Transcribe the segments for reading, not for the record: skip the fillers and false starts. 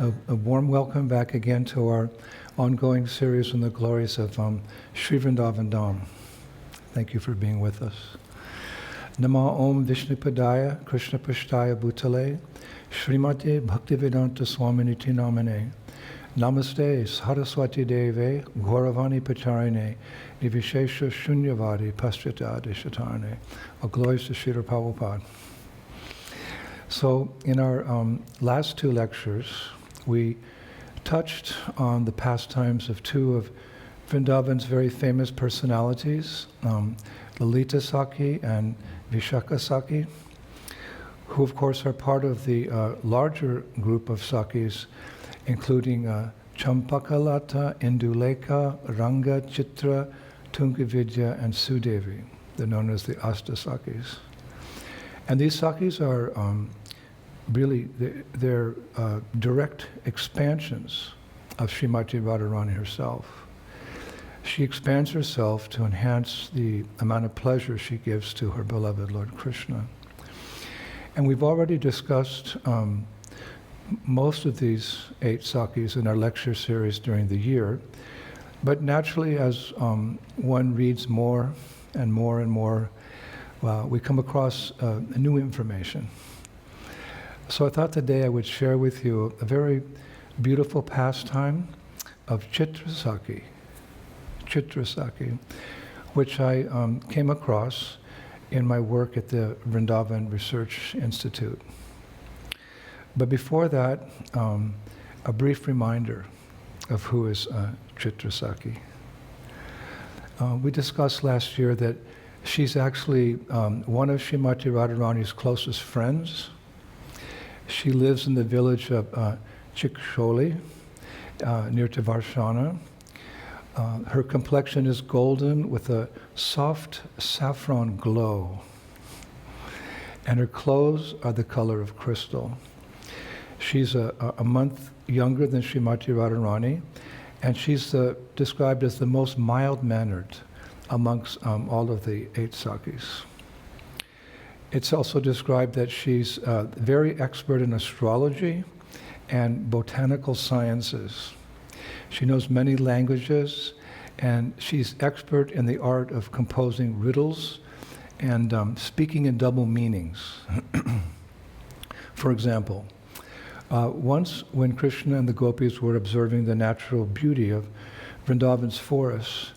A warm welcome back again to our ongoing series on the glories of Sri Vrindavan Dham. Thank you for being with us. Nama Om Vishnupadaya Krishna Pashtaya Bhutale Srimate Bhaktivedanta Swaminiti Namane Namaste Saraswati Deve Gauravani Pacharine Nivishesha Shunyavadi Pastrita Deshatarne. All glories to Srila Prabhupada. So in our last two lectures, we touched on the pastimes of two of Vrindavan's very famous personalities, Lila Sakhi and Vishaka Sakhi, who of course are part of the larger group of Sakhis, including Champakalata, Indulekha, Ranga, Chitra, Tungavidya, and Sudevi. They're known as the Asta Sakhis. And these Sakhis are really, they're direct expansions of Srimati Radharani herself. She expands herself to enhance the amount of pleasure she gives to her beloved Lord Krishna. And we've already discussed most of these 8 Sakhis in our lecture series during the year, but naturally as one reads more and more and more, we come across new information. So I thought today I would share with you a very beautiful pastime of Chitra Sakhi, which I came across in my work at the Vrindavan Research Institute. But before that, a brief reminder of who is Chitra Sakhi. We discussed last year that she's actually one of Srimati Radharani's closest friends. She lives in the village of Chiksholi, near to Varshana. Her complexion is golden with a soft saffron glow, and her clothes are the color of crystal. She's a month younger than Srimati Radharani, and she's described as the most mild-mannered amongst all of the 8 Sakhis. It's also described that she's very expert in astrology and botanical sciences. She knows many languages, and she's expert in the art of composing riddles and speaking in double meanings. For example, once when Krishna and the gopis were observing the natural beauty of Vrindavan's forests,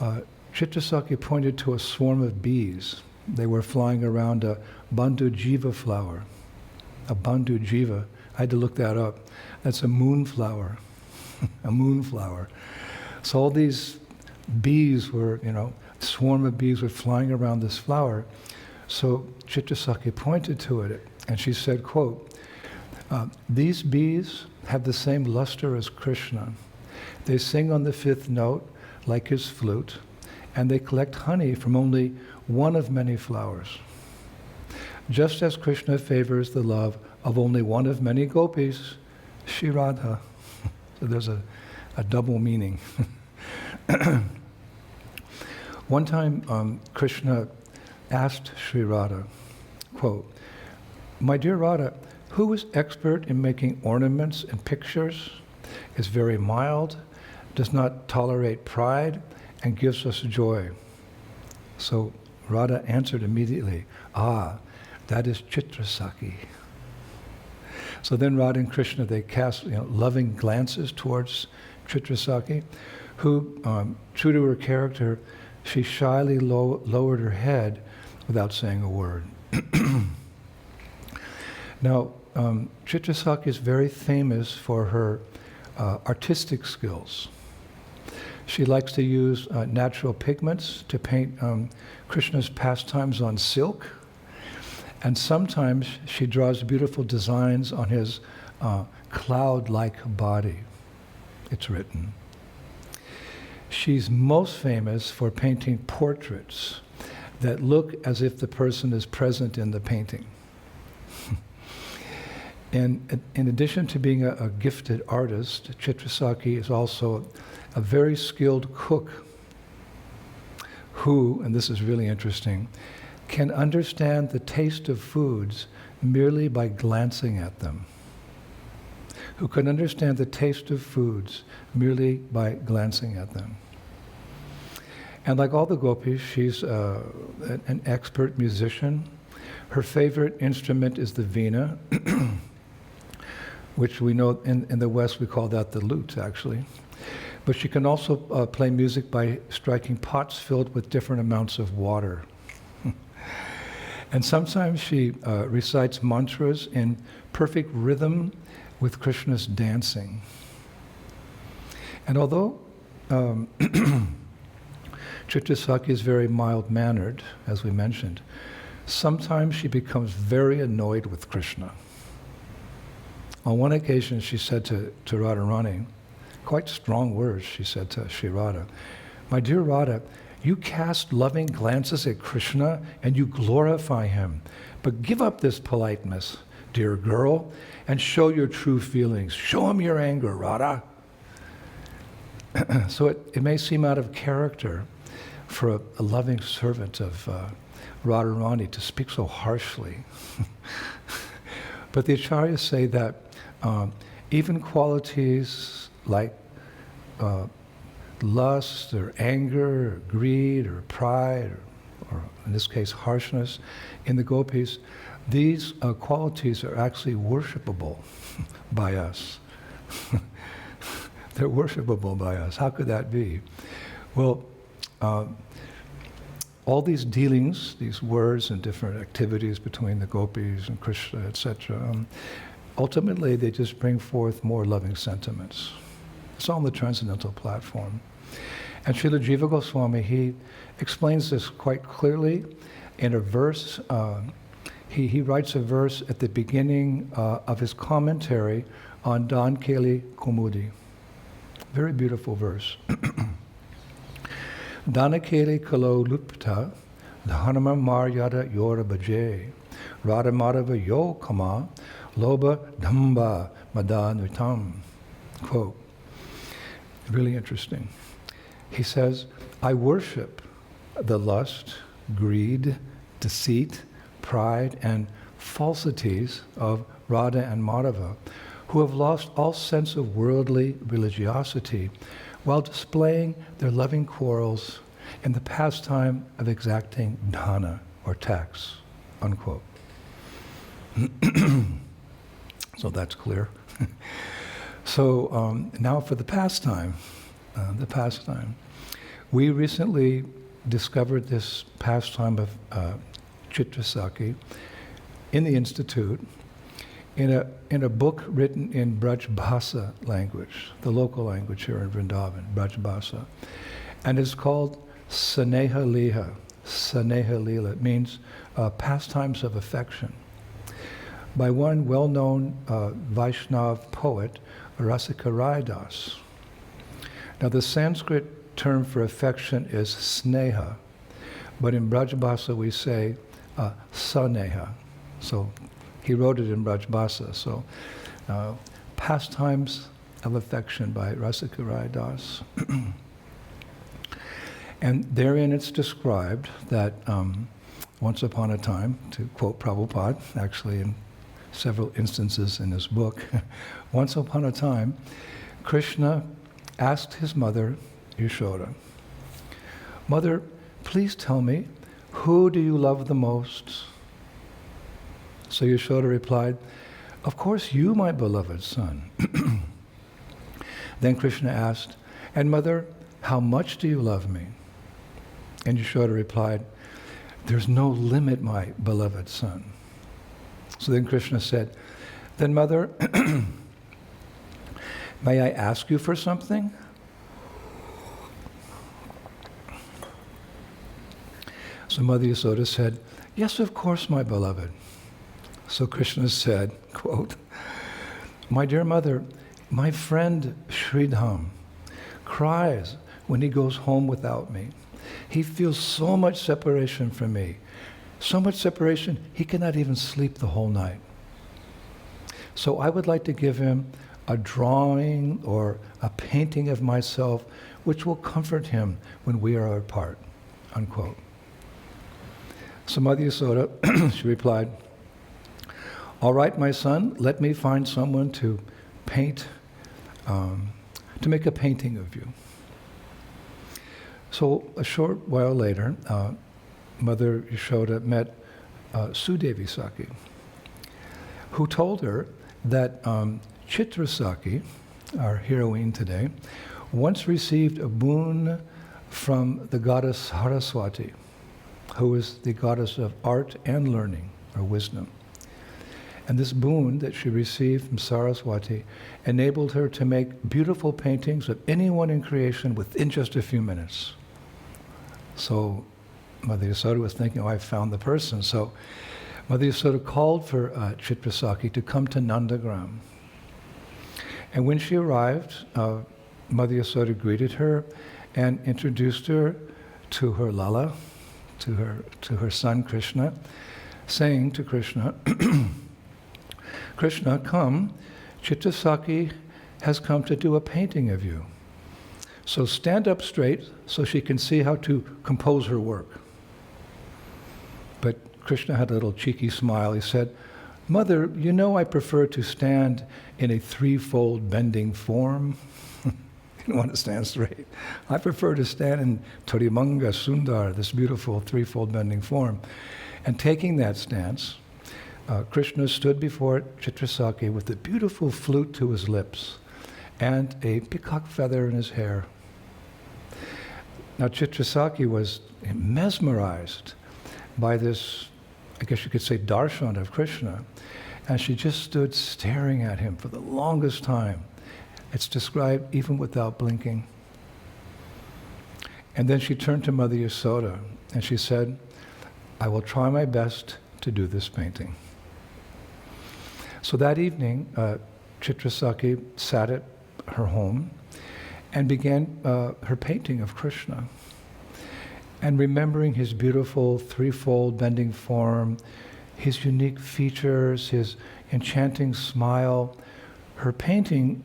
Chitra Sakhi pointed to a swarm of bees. They were flying around a Bandhu Jiva flower. A Bandhu Jiva, I had to look that up. That's a moonflower, a moonflower. So all these bees were, a swarm of bees were flying around this flower. So Chitra Sakhi pointed to it, and she said, quote, "These bees have the same luster as Krishna. They sing on the 5th note like his flute, and they collect honey from only one of many flowers. Just as Krishna favors the love of only one of many gopis, Shri Radha." So there's a double meaning. One time, Krishna asked Shri Radha, quote, "My dear Radha, who is expert in making ornaments and pictures, is very mild, does not tolerate pride, and gives us joy?" So Radha answered immediately, that is Chitra Sakhi. So then Radha and Krishna, they cast loving glances towards Chitra Sakhi, who, true to her character, she shyly lowered her head without saying a word. Now, Chitra Sakhi is very famous for her artistic skills. She likes to use natural pigments to paint Krishna's pastimes on silk, and sometimes she draws beautiful designs on his cloud-like body, it's written. She's most famous for painting portraits that look as if the person is present in the painting. And in addition to being a gifted artist, Chitra Sakhi is also a very skilled cook who, and this is really interesting, can understand the taste of foods merely by glancing at them. who can understand the taste of foods merely by glancing at them. And like all the gopis, she's an expert musician. Her favorite instrument is the veena, which we know in the West we call that the lute, actually. But she can also play music by striking pots filled with different amounts of water. And sometimes she recites mantras in perfect rhythm with Krishna's dancing. And although Chitra Sakhi is very mild-mannered, as we mentioned, sometimes she becomes very annoyed with Krishna. On one occasion, she said to Radharani, quite strong words, she said to Sri Radha, "My dear Radha, you cast loving glances at Krishna and you glorify him. But give up this politeness, dear girl, and show your true feelings. Show him your anger, Radha." So it may seem out of character for a loving servant of Radharani to speak so harshly. But the acharyas say that even qualities like lust or anger or greed or pride or in this case harshness in the gopis, these qualities are actually worshipable by us. They're worshipable by us. How could that be? Well, all these dealings, these words and different activities between the gopis and Krishna, etc., ultimately they just bring forth more loving sentiments. It's on the Transcendental platform. And Srila Jiva Goswami, he explains this quite clearly in a verse. He writes a verse at the beginning of his commentary on Dan Keli Kumudi. Very beautiful verse. Danakeli kalo lupta, dhanama maryada yora bhaje, radha madhava yo kama, loba dhamba madanvitam. Quote. Really interesting. He says, I worship the lust, greed, deceit, pride, and falsities of Radha and Madhava, who have lost all sense of worldly religiosity while displaying their loving quarrels in the pastime of exacting dhana, or tax, unquote. So that's clear. So now for the pastime. We recently discovered this pastime of Chitra Sakhi in the Institute in a book written in Vraj-bhasa language, the local language here in Vrindavan, Vraj-bhasa. And it's called Sneha Liha. Sneha Lila. It means Pastimes of Affection. By one well-known Vaishnav poet, Rasika Rai Das. Now the Sanskrit term for affection is sneha, but in Vraj-bhasa we say saneha. So he wrote it in Vraj-bhasa. So Pastimes of Affection by Rasika Rai Das. And therein it's described that once upon a time, to quote Prabhupada, actually in several instances in his book, once upon a time, Krishna asked his mother, Yasoda, "Mother, please tell me, who do you love the most?" So Yasoda replied, "Of course you, my beloved son." Then Krishna asked, "And mother, how much do you love me?" And Yasoda replied, "There's no limit, my beloved son." So then Krishna said, "Then mother, may I ask you for something?" So Mother Yasoda said, "Yes, of course, my beloved." So Krishna said, quote, "My dear mother, my friend Sridama cries when he goes home without me. He feels so much separation from me. So much separation, he cannot even sleep the whole night. So I would like to give him a drawing or a painting of myself which will comfort him when we are apart," unquote. So Mother Yasoda, she replied, "All right, my son, let me find someone to to make a painting of you. So a short while later, Mother Yasoda met Sudevi Sakhi, who told her that Chitra Sakhi, our heroine today, once received a boon from the goddess Saraswati, who is the goddess of art and learning, or wisdom. And this boon that she received from Saraswati enabled her to make beautiful paintings of anyone in creation within just a few minutes. So Mother Yasoda was thinking, oh, I found the person. So Mother Yasoda called for Chitra Sakhi to come to Nandagram. And when she arrived, Mother Yasoda greeted her and introduced her to her lila, to her son Krishna, saying to Krishna, Krishna, come, Chitra Sakhi has come to do a painting of you. So stand up straight so she can see how to compose her work. But Krishna had a little cheeky smile. He said, Mother, you know I prefer to stand in a threefold bending form. You don't want to stand straight. I prefer to stand in Torimanga Sundar, this beautiful threefold bending form. And taking that stance, Krishna stood before Chitra Sakhi with a beautiful flute to his lips and a peacock feather in his hair. Now Chitra Sakhi was mesmerized by this, I guess you could say, darshan of Krishna, and she just stood staring at him for the longest time. It's described even without blinking. And then she turned to Mother Yasoda and she said, I will try my best to do this painting. So that evening, Chitra Sakhi sat at her home and began her painting of Krishna. And remembering his beautiful threefold bending form, his unique features, his enchanting smile, her painting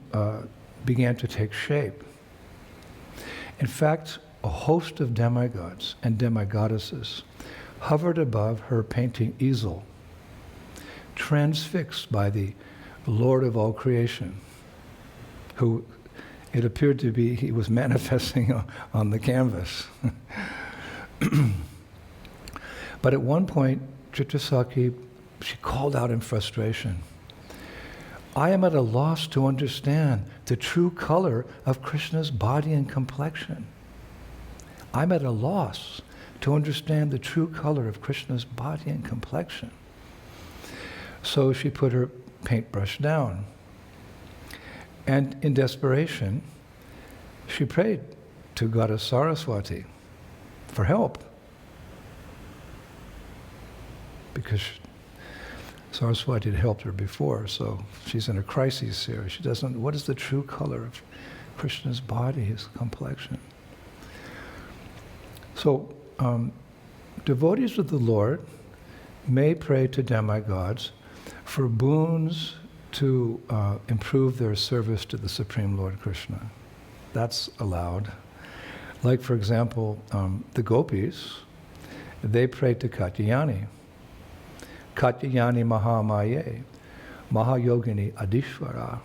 began to take shape. In fact, a host of demigods and demigoddesses hovered above her painting easel, transfixed by the Lord of all creation, who it appeared to be he was manifesting on the canvas. But at one point, Chitra Sakhi, she called out in frustration, I am at a loss to understand the true color of Krishna's body and complexion. I'm at a loss to understand the true color of Krishna's body and complexion. So she put her paintbrush down. And in desperation, she prayed to Goddess Saraswati for help. Because Saraswati had helped her before, so she's in a crisis here. She doesn't, what is the true color of Krishna's body, his complexion? So, devotees of the Lord may pray to demigods for boons to improve their service to the Supreme Lord Krishna. That's allowed. Like, for example, the gopis, they prayed to Katyayani. Katyayani Mahamaye, Mahayogini Adishvara,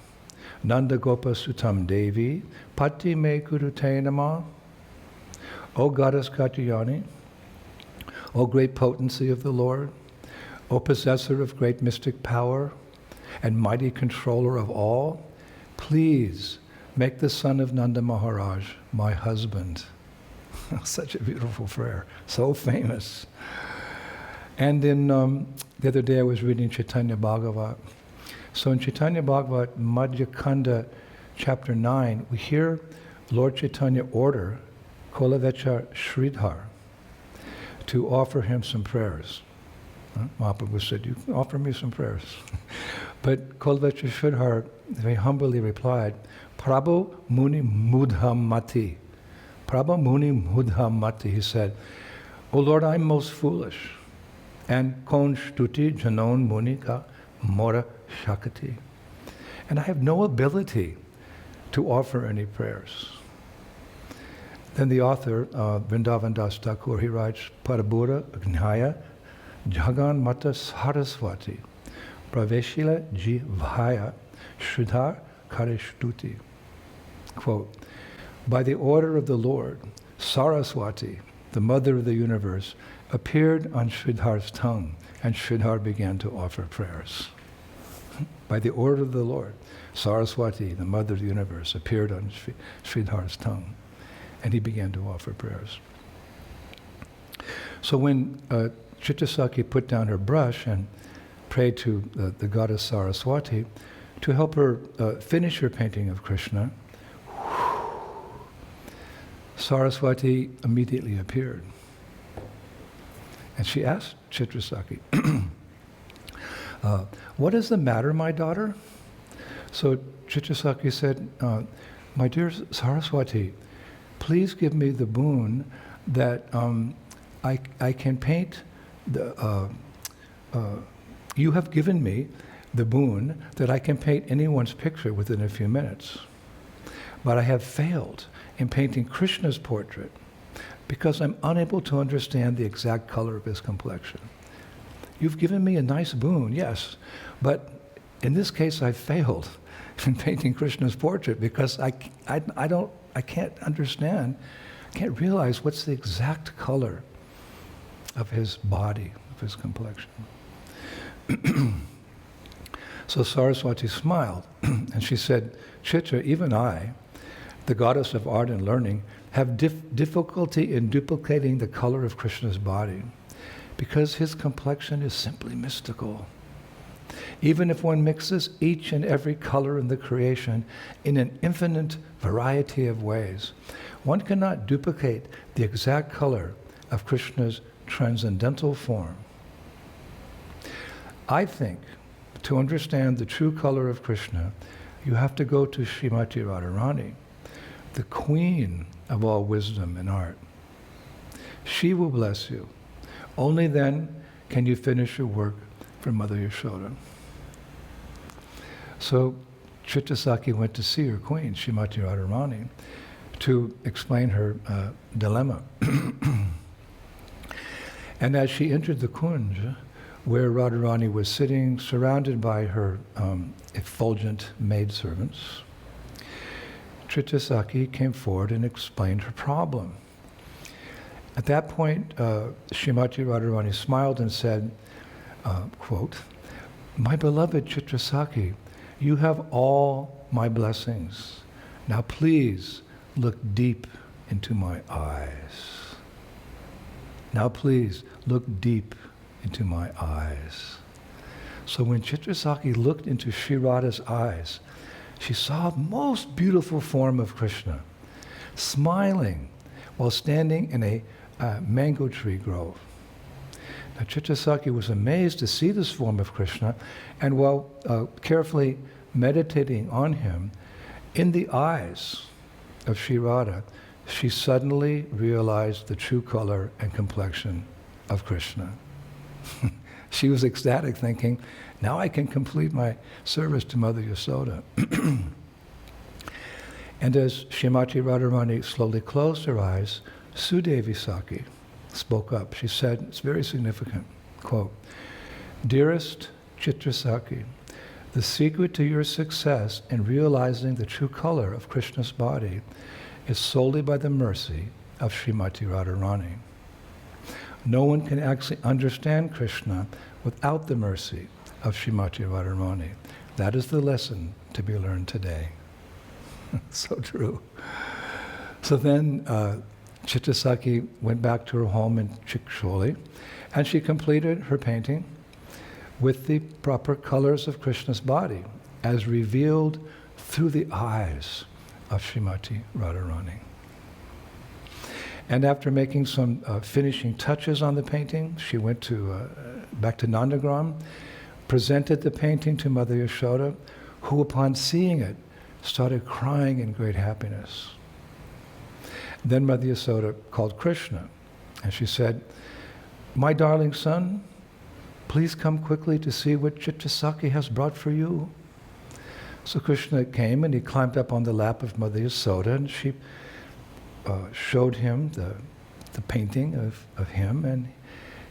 Nanda Gopa Sutam Devi, Pati Me Kurute Nama. O Goddess Katyayani, O great potency of the Lord, O possessor of great mystic power and mighty controller of all, please make the son of Nanda Maharaj my husband. Such a beautiful prayer, so famous. And in the other day I was reading Chaitanya Bhagavat. So in Chaitanya Bhagavat, Madhya Kanda, chapter 9, we hear Lord Chaitanya order Kolavecha Sridhar to offer him some prayers. Mahaprabhu said, you can offer me some prayers. But Kolavecha Sridhar very humbly replied, Prabhu Muni Mudham Mati. Prabhu Muni Mudham Mati, he said, O Lord, I'm most foolish. And kon shtuti janon munika mora shakati. And I have no ability to offer any prayers. Then the author, Vrindavan Das Thakur, he writes, Parabura Gnaya Jagan Mata Saraswati Praveshila Jivaya Sridhar karishtuti. Quote, by the order of the Lord, Saraswati, the mother of the universe, appeared on Sridhar's tongue, and Sridhar began to offer prayers. By the order of the Lord, Saraswati, the mother of the universe, appeared on Sridhar's tongue, and he began to offer prayers. So when Chitra Sakhi put down her brush and prayed to the goddess Saraswati to help her finish her painting of Krishna, Saraswati immediately appeared. And she asked Chitra Sakhi, what is the matter, my daughter? So Chitra Sakhi said, my dear Saraswati, please give me the boon that I can paint you have given me the boon that I can paint anyone's picture within a few minutes. But I have failed in painting Krishna's portrait because I'm unable to understand the exact color of his complexion. You've given me a nice boon, yes, but in this case I failed in painting Krishna's portrait because I can't understand, I can't realize what's the exact color of his body, of his complexion. So Saraswati smiled and she said, Chitra, even I, the goddess of art and learning, have difficulty in duplicating the color of Krishna's body because his complexion is simply mystical. Even if one mixes each and every color in the creation in an infinite variety of ways, one cannot duplicate the exact color of Krishna's transcendental form. I think to understand the true color of Krishna, you have to go to Srimati Radharani, the queen of all wisdom and art. She will bless you. Only then can you finish your work for Mother Yasoda. So Chitra Sakhi went to see her queen, Srimati Radharani, to explain her dilemma. And as she entered the kunj, where Radharani was sitting, surrounded by her effulgent maidservants, Chitra Sakhi came forward and explained her problem. At that point, Srimati Radharani smiled and said, quote, my beloved Chitra Sakhi, you have all my blessings. Now please look deep into my eyes. Now please look deep into my eyes. So when Chitra Sakhi looked into Sri Radha's eyes, she saw a most beautiful form of Krishna, smiling while standing in a mango tree grove. Now Chitra Sakhi was amazed to see this form of Krishna, and while carefully meditating on him, in the eyes of Sri Radha, she suddenly realized the true color and complexion of Krishna. She was ecstatic, thinking, now I can complete my service to Mother Yasoda. And as Srimati Radharani slowly closed her eyes, Sudevi Sakhi spoke up. She said, it's very significant, quote, dearest Chitra Sakhi, the secret to your success in realizing the true color of Krishna's body is solely by the mercy of Srimati Radharani. No one can actually understand Krishna without the mercy of Srimati Radharani. That is the lesson to be learned today. So true. So then Chitra Sakhi went back to her home in Chiksholi, and she completed her painting with the proper colors of Krishna's body as revealed through the eyes of Srimati Radharani. And after making some finishing touches on the painting, she went to back to Nandagram, presented the painting to Mother Yasoda, who upon seeing it started crying in great happiness. Then Mother Yasoda called Krishna, and she said, my darling son, please come quickly to see what Chitra Sakhi has brought for you. So Krishna came and he climbed up on the lap of Mother Yasoda, and she showed him the painting of him, and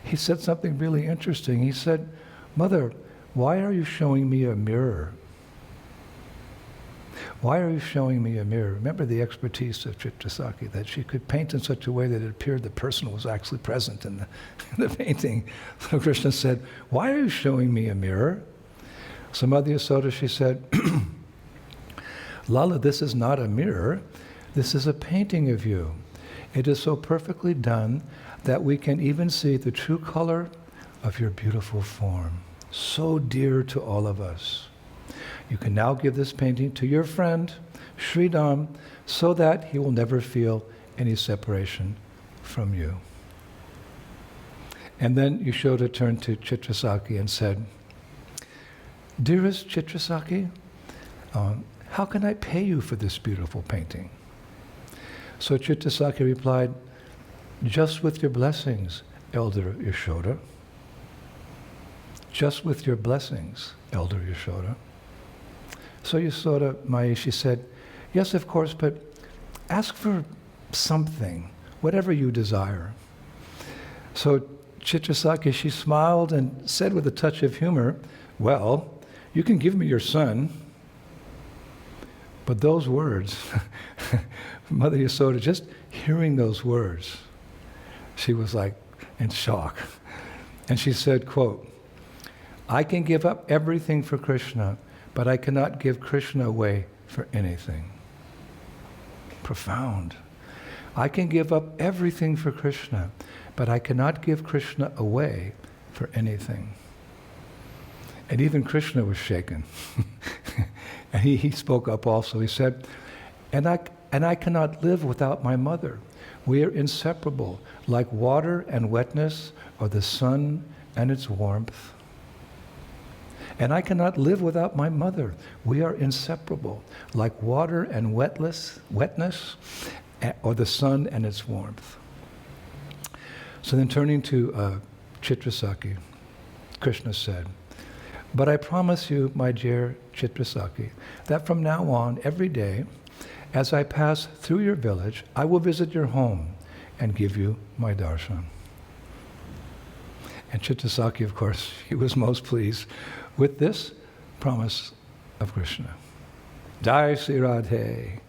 he said something really interesting. He said, Mother, why are you showing me a mirror? why are you showing me a mirror? Remember the expertise of Chitra Sakhi, that she could paint in such a way that it appeared the person was actually present in the painting. So Krishna said, why are you showing me a mirror? So Mother Yasoda, she said, Lala, this is not a mirror. This is a painting of you. It is so perfectly done that we can even see the true color of your beautiful form, so dear to all of us. You can now give this painting to your friend, Sridama, so that he will never feel any separation from you. And then Yasoda turned to Chitra Sakhi and said, dearest Chitra Sakhi, how can I pay you for this beautiful painting? So Chitra Sakhi replied, just with your blessings, Elder Yasoda. Just with your blessings, Elder Yasoda. So Yasoda Mai, she said, yes, of course, but ask for something, whatever you desire. So Chitra Sakhi, she smiled and said with a touch of humor, well, you can give me your son. But those words, Mother Yasoda, just hearing those words, she was like in shock. And she said, quote, I can give up everything for Krishna, but I cannot give Krishna away for anything. Profound. I can give up everything for Krishna, but I cannot give Krishna away for anything. And even Krishna was shaken. And he spoke up also. He said, and I cannot live without my mother. We are inseparable, like water and wetness, or the sun and its warmth. And I cannot live without my mother. We are inseparable, like water and wetness, or the sun and its warmth. So then turning to Chitra Sakhi, Krishna said, but I promise you, my dear Chitra Sakhi, that from now on, every day, as I pass through your village, I will visit your home and give you my darshan. And Chitra Sakhi, of course, he was most pleased with this promise of Krishna. Jaya Sri Radhe,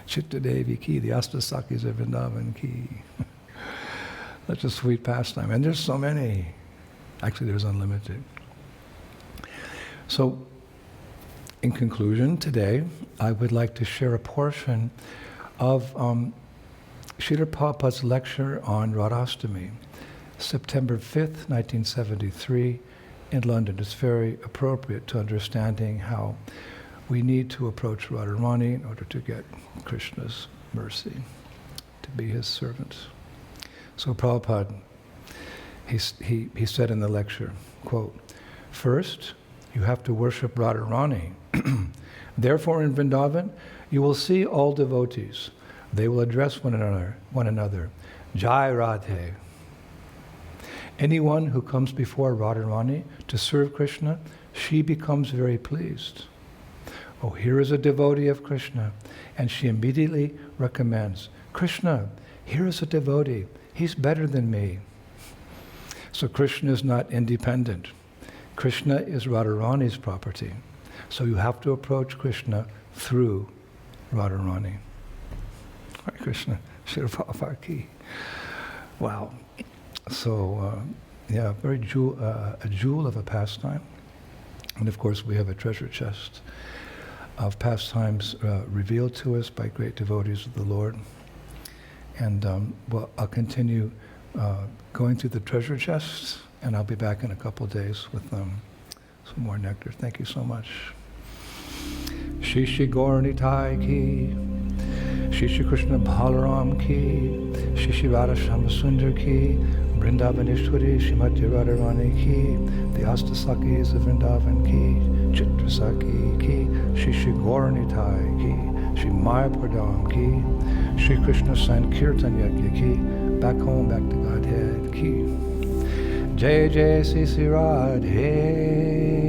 Chitta Devi ki, the Sakhis of Vrindavan ki. Such a sweet pastime. And there's so many. Actually, there's unlimited. So, in conclusion, today, I would like to share a portion of Srila Prabhupada's lecture on Radhastami, September 5th, 1973, in London. It's very appropriate to understanding how we need to approach Radharani in order to get Krishna's mercy, to be his servants. So Prabhupada, he said in the lecture, quote, first, you have to worship Radharani. Therefore, in Vrindavan, you will see all devotees. They will address one another. Jai Radhe. Anyone who comes before Radharani to serve Krishna, she becomes very pleased. Oh, here is a devotee of Krishna. And she immediately recommends, Krishna, here is a devotee. He's better than me. So Krishna is not independent. Krishna is Radharani's property. So you have to approach Krishna through Radharani. Hare Krishna, Srila Prabhupada ki. Wow. So, a jewel of a pastime. And of course, we have a treasure chest of pastimes revealed to us by great devotees of the Lord. And I'll continue going through the treasure chests, and I'll be back in a couple days with some more nectar. Thank you so much. Shri Shri Gaur Nitai ki, Shri Shri Krishna Balaram ki, Shri Shri Radha Shama Sundar ki, Vrindavaneshwari Srimati Radharani ki, the Sakhis of Vrindavan ki, Chitra Sakhi ki, Shri Shri Gaur Nitai ki, Shri Mayapurdam ki, Shri Krishna Sankirtan Yajna ki, back home, back to Godhead ki. Jai Jai Sri Sri Radhe.